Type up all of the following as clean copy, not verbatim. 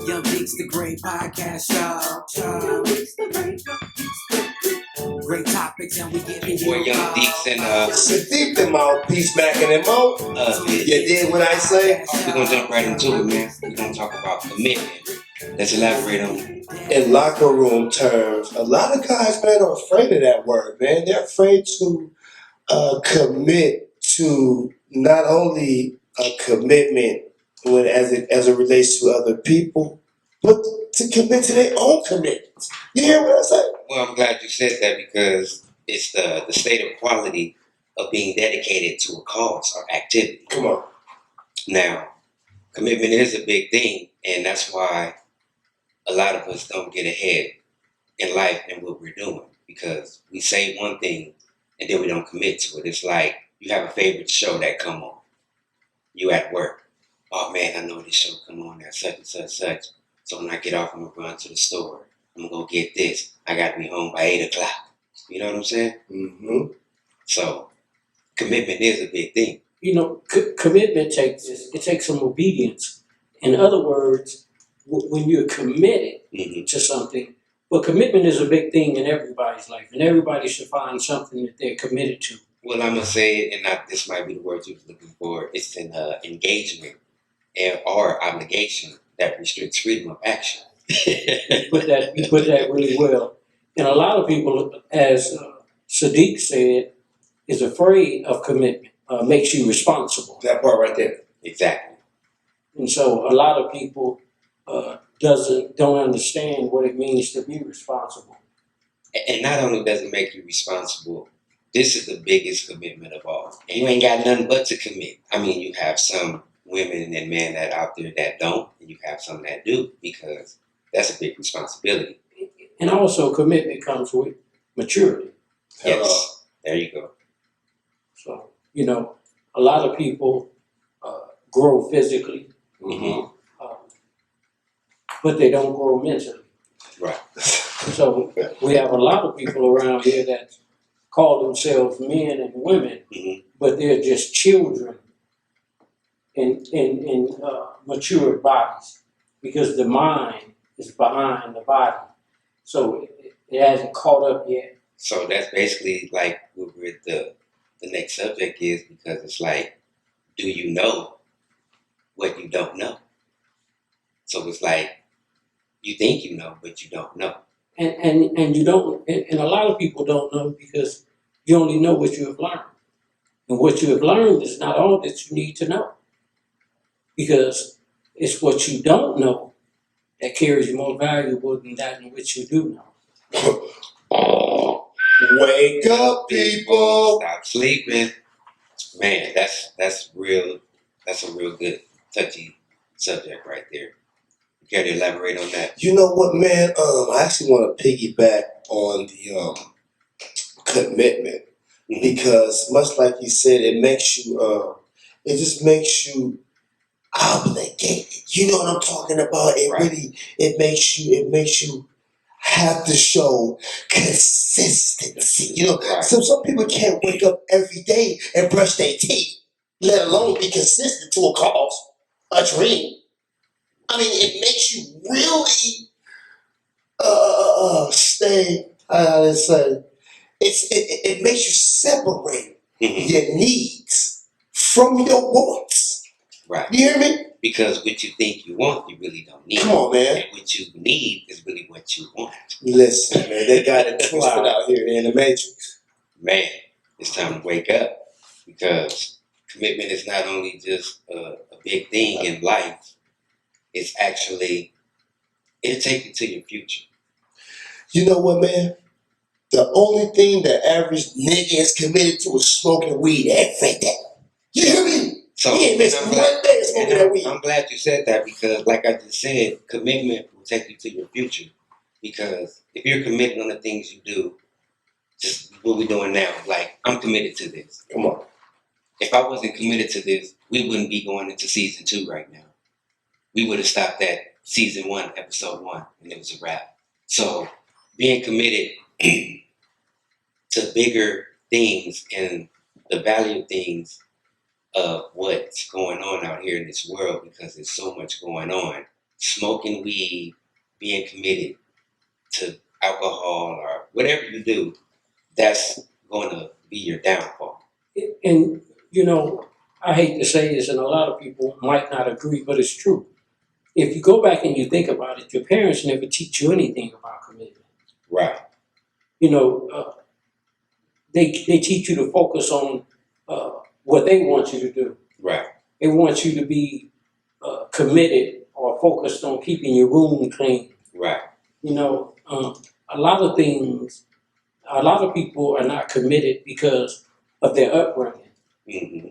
YoungDeeTs, the great podcast show. Great topics, and we giving you Boy, YoungDeeTs and SiddqThaMouth, peace macking and mo. You did what I say? we're gonna jump right into it, man. We're gonna talk about commitment. Let's elaborate on it. In locker room terms, a lot of guys, man, are afraid of that word, man. They're afraid to commit to not only a commitment when as it relates to other people, but to commit to their own commitments. You hear what I say? Well, I'm glad you said that because it's the state of quality of being dedicated to a cause or activity. Come on. Now, commitment is a big thing, and that's why a lot of us don't get ahead in life and what we're doing because we say one thing and then we don't commit to it. It's like you have a favorite show that come on. You at work. Oh man, I know this show come on at such and such such. So when I get off, I'm gonna run to the store. I'm gonna go get this. I gotta be home by 8 o'clock. You know what I'm saying? Mm-hmm. So commitment is a big thing. You know, commitment takes some obedience. In other words, when you're committed to something, well, commitment is a big thing in everybody's life, and everybody should find something that they're committed to. Well, I'm gonna say it, and this might be the word you was looking for. It's an engagement or obligation that restricts freedom of action. You put that really well. And a lot of people, as Siddiq said, is afraid of commitment. Makes you responsible. That part right there. Exactly. And so a lot of people don't understand what it means to be responsible. And not only does it make you responsible, this is the biggest commitment of all. And you ain't got nothing but to commit. I mean, you have some women and men that out there that don't, and you have some that do, because that's a big responsibility. And also commitment comes with maturity. Yes, there you go. So, you know, a lot of people grow physically, Mm-hmm. but they don't grow mentally. Right. So we have a lot of people around here that call themselves men and women, but they're just children in matured bodies because the mind is behind the body. So it hasn't caught up yet. So that's basically like what the next subject is, because it's like, do you know what you don't know? So it's like you think you know, but you don't know. And you don't, and a lot of people don't know because you only know what you have learned. And what you have learned is not all that you need to know. Because it's what you don't know that carries more valuable than that in which you do know. Wake up, people. Stop sleeping. Man, that's real. That's a real good, touchy subject right there. You care to elaborate on that? You know what, man? I actually want to piggyback on the commitment because, much like you said, it just makes you obligated. You know what I'm talking about? It makes you have to show consistency. You know, some people can't wake up every day and brush their teeth, let alone be consistent to a cause, a dream. I mean, it makes you really stay. How to say? It makes you separate your needs from your wants. Right. You hear me? Because what you think you want, you really don't need. Come on, man. And what you need is really what you want. Listen, man, they got it twisted out here in the Matrix. Man, it's time to wake up, because commitment is not only just a big thing in life, it's actually, it'll take you to your future. You know what, man? The only thing the average nigga is committed to is smoking weed every day. You hear me? So he ain't missing one day smoking that weed. I'm glad you said that, because like I just said, commitment will take you to your future. Because if you're committed on the things you do, just what we're doing now, like I'm committed to this. Come on. If I wasn't committed to this, we wouldn't be going into season 2 right now. We would have stopped at season 1, episode 1, and it was a wrap. So being committed to bigger things and the value of things of what's going on out here in this world, because there's so much going on, smoking weed, being committed to alcohol or whatever you do, that's going to be your downfall. And, you know, I hate to say this, and a lot of people might not agree, but it's true. If you go back and you think about it, your parents never teach you anything about commitment. Right. You know, they teach you to focus on what they want you to do. Right. They want you to be committed or focused on keeping your room clean. Right. You know, a lot of things, a lot of people are not committed because of their upbringing. Mm-hmm.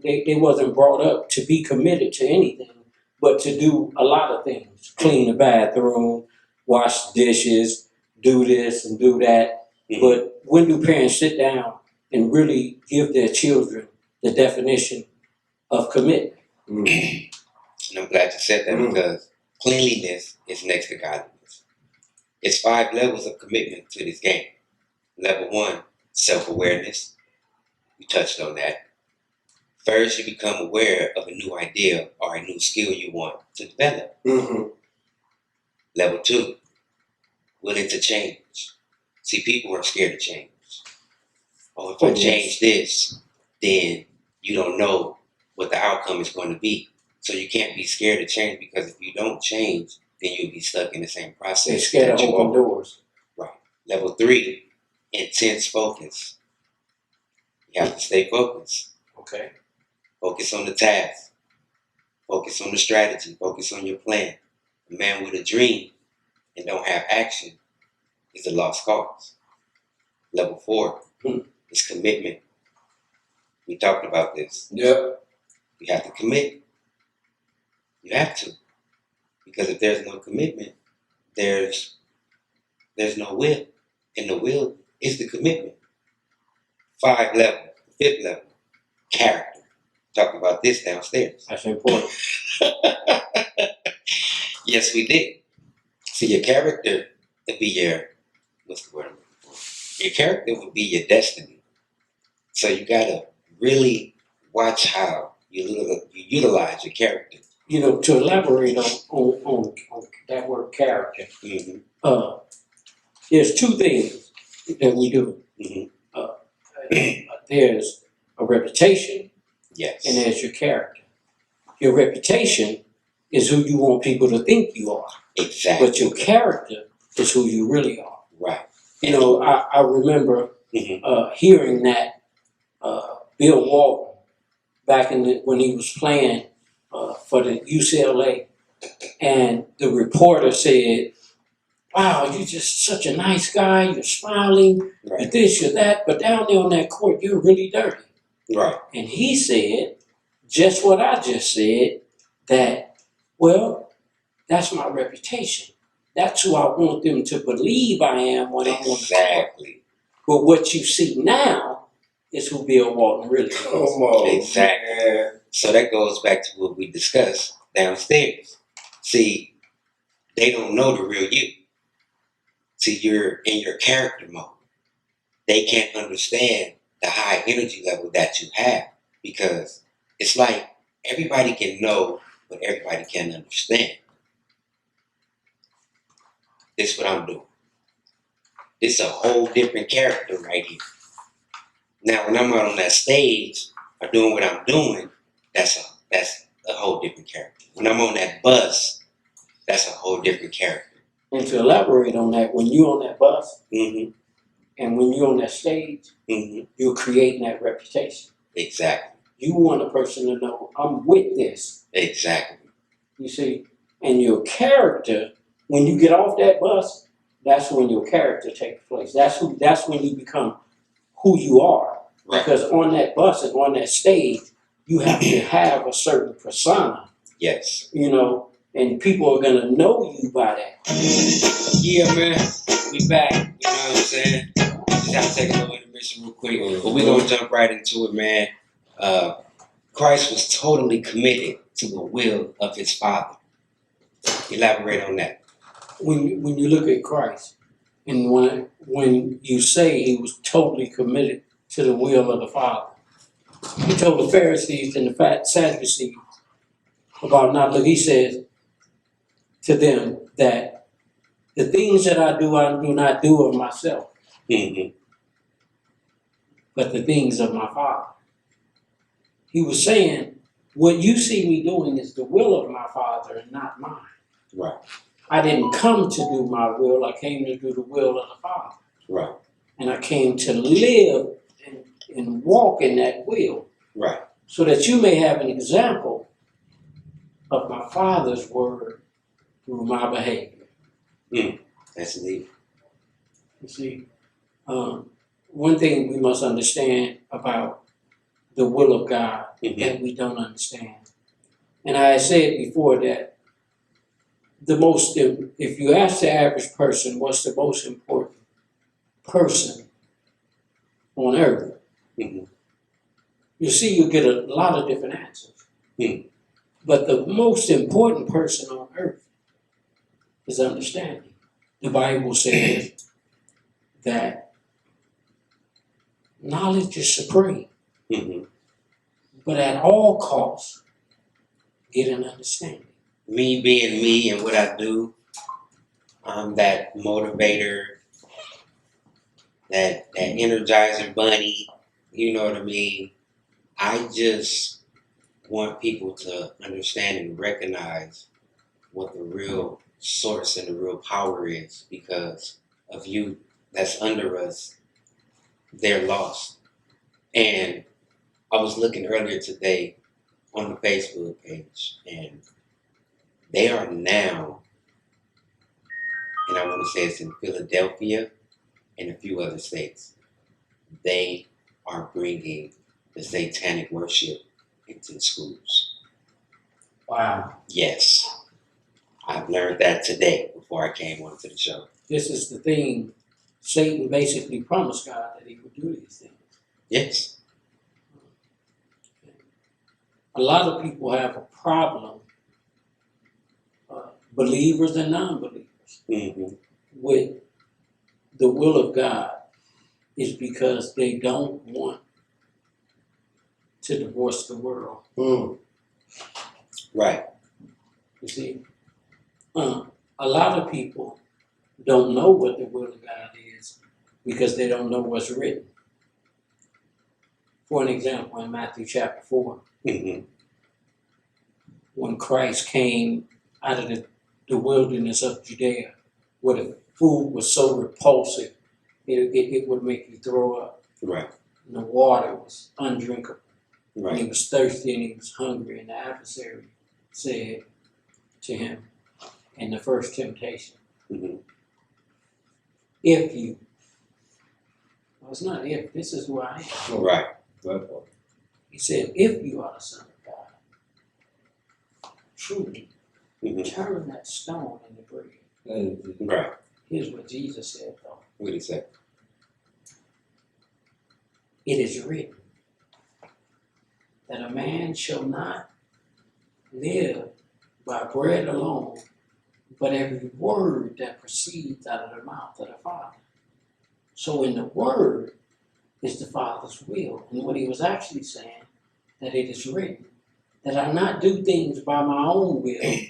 They wasn't brought up to be committed to anything, but to do a lot of things. Clean the bathroom, wash the dishes, do this and do that. Mm-hmm. But when do parents sit down and really give their children the definition of commitment? Mm. And I'm glad you said that because cleanliness is next to godliness. It's 5 levels of commitment to this game. Level 1, self-awareness. We touched on that. First, you become aware of a new idea or a new skill you want to develop. Mm-hmm. Level 2, willing to change. See, people are scared to change. Oh, if I change this, then you don't know what the outcome is going to be. So you can't be scared to change because if you don't change, then you'll be stuck in the same process. They're scared that to you open are. doors. Right. Level 3, intense focus. You have to stay focused. Okay. Focus on the task. Focus on the strategy. Focus on your plan. A man with a dream and don't have action is a lost cause. Level 4 is commitment. We talked about this. Yep. You have to commit. You have to. Because if there's no commitment, there's no will. And the will is the commitment. 5 level, 5th level, character. Talked about this downstairs. That's important. Yes, we did. See, your character would be your, what's the word I'm looking for? Your character would be your destiny. So you gotta really watch how you utilize your character. You know, to elaborate on that word character, Mm-hmm. There's 2 things that we do. Mm-hmm. There's a reputation Yes. and there's your character. Your reputation is who you want people to think you are, Exactly. but your character is who you really are. Right. You know, I remember Mm-hmm. hearing that Bill Walton back when he was playing for the UCLA, and the reporter said, "Wow, you're just such a nice guy. You're smiling. You're Right. this, you're that, but down there on that court, you're really dirty." Right. And he said, just what I just said, that, well, that's my reputation. That's who I want them to believe I am when I'm on the court. Exactly. But what you see now is who Bill Walton really is. Come on. Exactly. Man. So that goes back to what we discussed downstairs. See, they don't know the real you. See, you're in your character mode. They can't understand the high energy level that you have because it's like everybody can know, but everybody can't understand. This is what I'm doing. It's a whole different character right here. Now, when I'm out on that stage or doing what I'm doing, that's a whole different character. When I'm on that bus, that's a whole different character. And to elaborate on that, when you're on that bus Mm-hmm. and when you're on that stage, Mm-hmm. you're creating that reputation. Exactly. You want a person to know, I'm with this. Exactly. You see? And your character, when you get off that bus, that's when your character takes place. That's when you become who you are. Right. Because on that bus and on that stage, you have to have a certain persona, Yes. you know, and people are gonna know you by that. Yeah, man. We back. You know what I'm saying? Just have to take a little intermission real quick. But we're going to jump right into it, man. Christ was totally committed to the will of his Father. Elaborate on that. When you look at Christ, and when you say he was totally committed to the will of the Father, he told the Pharisees and the Sadducees about not look. He says, to them that the things that I do not do of myself, Mm-hmm. but the things of my Father. He was saying, what you see me doing is the will of my Father and not mine. Right. I didn't come to do my will, I came to do the will of the Father. Right. And I came to live and walk in that will. Right. So that you may have an example of my Father's word through my behavior. That's neat. You see, one thing we must understand about the will of God that we don't understand. And I had said before that if you ask the average person what's the most important person on earth, Mm-hmm. you see you get a lot of different answers. But the most important person on earth is understanding. The Bible says that knowledge is supreme, Mm-hmm. but at all costs, get an understanding. Me being me and what I do, I'm that motivator, that energizer bunny, you know what I mean? I just want people to understand and recognize what the real source and the real power is, because of you that's under us, they're lost. And I was looking earlier today on the Facebook page, and they are now, and I want to say it's in Philadelphia and a few other states, they are bringing the satanic worship into the schools. Wow. Yes. I've learned that today before I came onto the show. This is the thing. Satan basically promised God that he would do these things. Yes. A lot of people have a problem, believers and non-believers, Mm-hmm. with the will of God is because they don't want to divorce the world. Right. You see, a lot of people don't know what the will of God is because they don't know what's written. For an example, in Matthew chapter 4, Mm-hmm. when Christ came out of the wilderness of Judea, where the food was so repulsive, it would make you throw up. Right. And the water was undrinkable. And he Right. was thirsty and he was hungry. And the adversary said to him in the first temptation, Mm-hmm. if you, well, it's not if, this is who I am. Right. He said, if you are the Son of God, truly Mm-hmm. turn that stone into bread. Right. Here's what Jesus said, though. What did he say? It is written that a man shall not live by bread alone, but every word that proceeds out of the mouth of the Father. So in the word is the Father's will. And what he was actually saying, that it is written, that I not do things by my own will,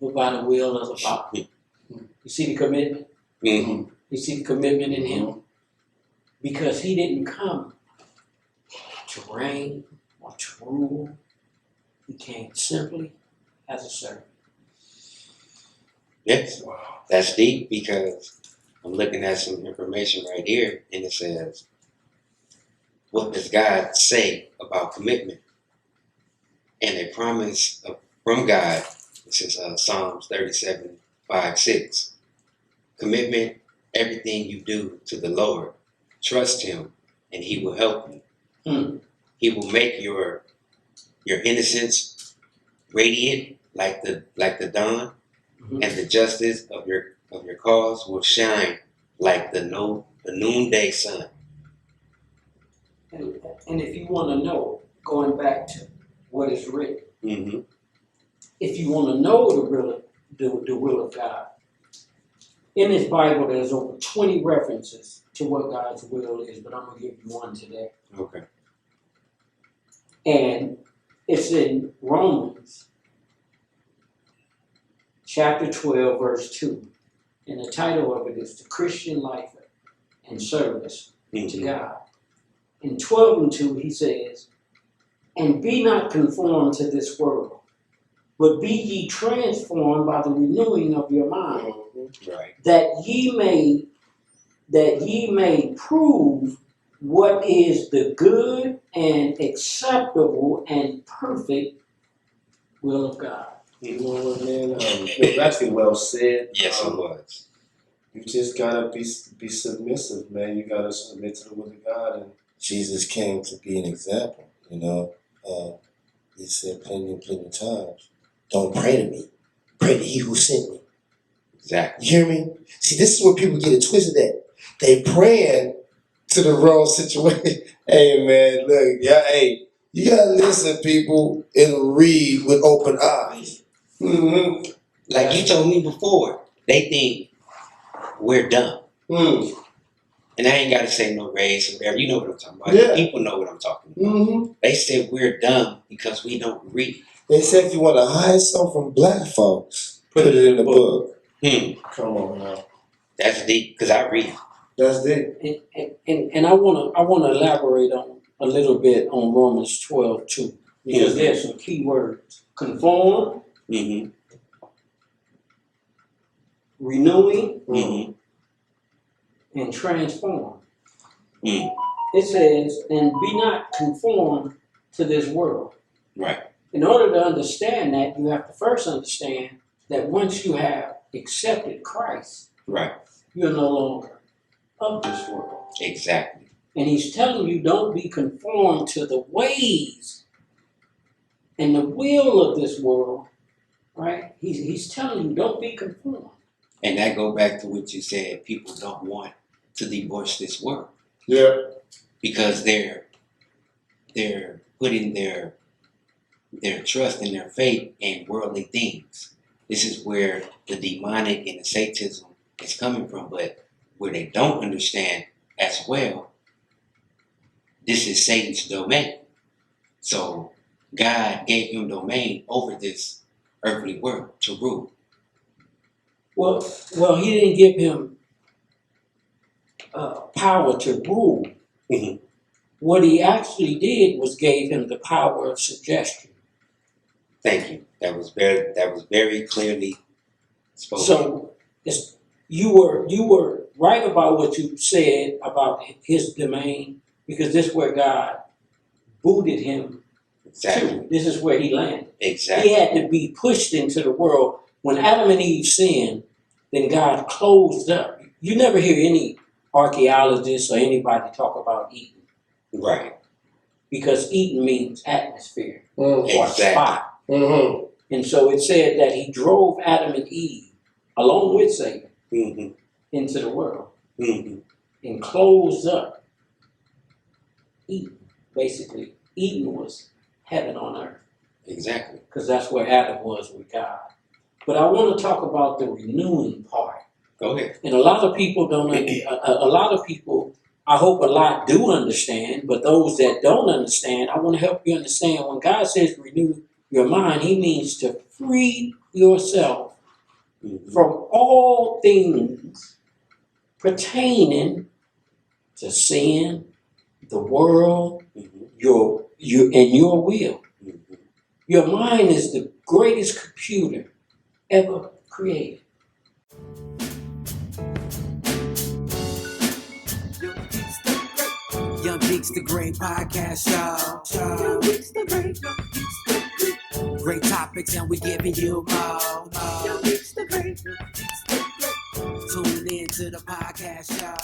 but by the will of the Father. You see the commitment? Mm-hmm. You see the commitment in him? Because he didn't come to reign or to rule. He came simply as a servant. Yes. That's deep, because I'm looking at some information right here, and it says, what does God say about commitment? And a promise from God, this is Psalms 37, 5, 6. Commitment, everything you do to the Lord, trust him and he will help you. He will make your innocence radiant like the dawn, and the justice of your cause will shine like the noonday sun. And if you want to know, going back to what is written, Mm-hmm. if you want to know the will of God, in this Bible there's over 20 references to what God's will is, but I'm going to give you one today. Okay. And it's in Romans chapter 12, verse 2. And the title of it is The Christian Life and Service to God. In 12 and 2, he says, and be not conformed to this world, but be ye transformed by the renewing of your mind, Right. that ye may prove what is the good and acceptable and perfect will of God. You know what, man? It was actually well said. Yes, it was. You just gotta be submissive, man. You gotta submit to the will of God, and Jesus came to be an example. You know, he said plenty times, "Don't pray to me, pray to He who sent me." Exactly. You hear me? See, this is where people get it twisted at. They praying to the wrong situation. Hey, man, look, yeah, hey, you gotta listen, people, and read with open eyes. Mm-hmm. Like you told me before, they think we're dumb. And I ain't got to say no race or whatever. You know what I'm talking about. Yeah. People know what I'm talking about. Mm-hmm. They said we're dumb because we don't read. They said if you want to hide something from black folks, put it in the book. Come on now. That's deep because I read. That's deep. And I wanna elaborate on a little bit on Romans 12 too, because there's some key words. Conform, renewing, and transform. It says, and be not conformed to this world. Right. In order to understand that, you have to first understand that once you have accepted Christ, Right. you're no longer of this world. Exactly. And he's telling you, don't be conformed to the ways and the will of this world, right? He's telling you, don't be conformed. And that go back to what you said. People don't want to divorce this world. Yeah. Because they're putting their trust and their faith in worldly things. This is where the demonic and the Satanism is coming from. But where they don't understand as well, this is Satan's domain. So God gave him domain over this earthly world to rule. Well, he didn't give him power to rule. What he actually did was gave him the power of suggestion. Thank you. That was very clearly spoken. So you were right about what you said about his domain, because this is where God booted him to. This is where he landed. Exactly. He had to be pushed into the world. When Adam and Eve sinned, then God closed up. You never hear any archaeologists or anybody talk about Eden. Right. Because Eden means atmosphere Mm-hmm. or spot. Mm-hmm. And so it said that he drove Adam and Eve, along with Satan, into the world and closed up Eden. Basically, Eden was heaven on earth. Exactly. Because that's where Adam was with God. But I want to talk about the renewing part. Go ahead. And a lot of people don't, I hope a lot do understand, but those that don't understand, I want to help you understand. When God says renew your mind, he means to free yourself from all things pertaining to sin, the world, your will. Your mind is the greatest computer ever created. YoungDeeTs, the great podcast show. YoungDeeTs, the great. Great topics, and we giving you more. YoungDeeTs, the great. Tune in to the podcast show.